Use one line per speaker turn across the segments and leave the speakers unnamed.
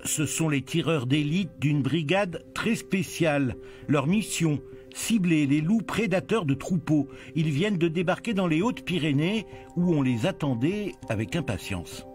Ce sont les tireurs d'élite d'une brigade très spéciale. Leur mission, cibler les loups prédateurs de troupeaux. Ils viennent de débarquer dans les Hautes-Pyrénées où on les attendait avec impatience.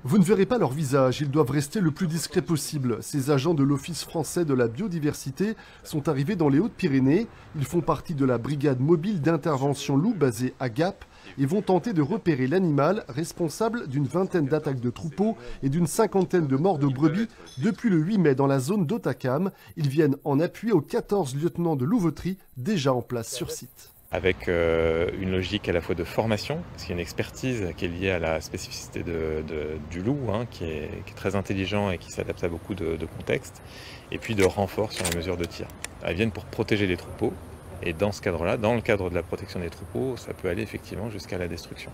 Vous ne verrez pas leur visage, ils doivent rester le plus discret possible. Ces agents de l'Office français de la biodiversité sont arrivés dans les Hautes-Pyrénées. Ils font partie de la brigade mobile d'intervention loup basée à Gap et vont tenter de repérer l'animal responsable d'une vingtaine d'attaques de troupeaux et d'une cinquantaine de morts de brebis depuis le 8 mai dans la zone d'Hautacam. Ils viennent en appui aux 14 lieutenants de louveterie déjà en place sur site.
Avec une logique à la fois de formation, parce qu'il y a une expertise qui est liée à la spécificité du loup, qui est très intelligent et qui s'adapte à beaucoup de contextes, et puis de renfort sur les mesures de tir. Elles viennent pour protéger les troupeaux, et dans ce cadre-là, dans le cadre de la protection des troupeaux, ça peut aller effectivement jusqu'à la destruction.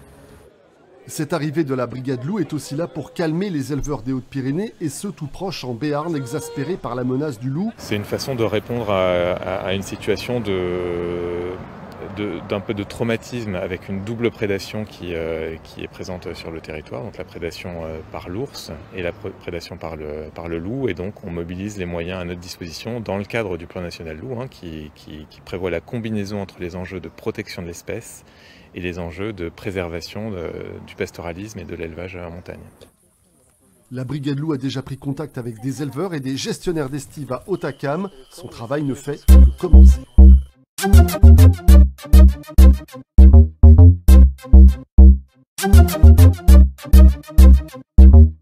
Cette arrivée de la brigade loup est aussi là pour calmer les éleveurs des Hautes-Pyrénées et ceux tout proches en Béarn exaspérés par la menace du loup.
C'est une façon de répondre à une situation d'un peu de traumatisme avec une double prédation qui est présente sur le territoire, donc la prédation par l'ours et la prédation par le loup, et donc on mobilise les moyens à notre disposition dans le cadre du plan national loup qui prévoit la combinaison entre les enjeux de protection de l'espèce et les enjeux de préservation du pastoralisme et de l'élevage en montagne.
La brigade loup a déjà pris contact avec des éleveurs et des gestionnaires d'estive à Hautacam. Son travail ne fait que commencer. Thank you.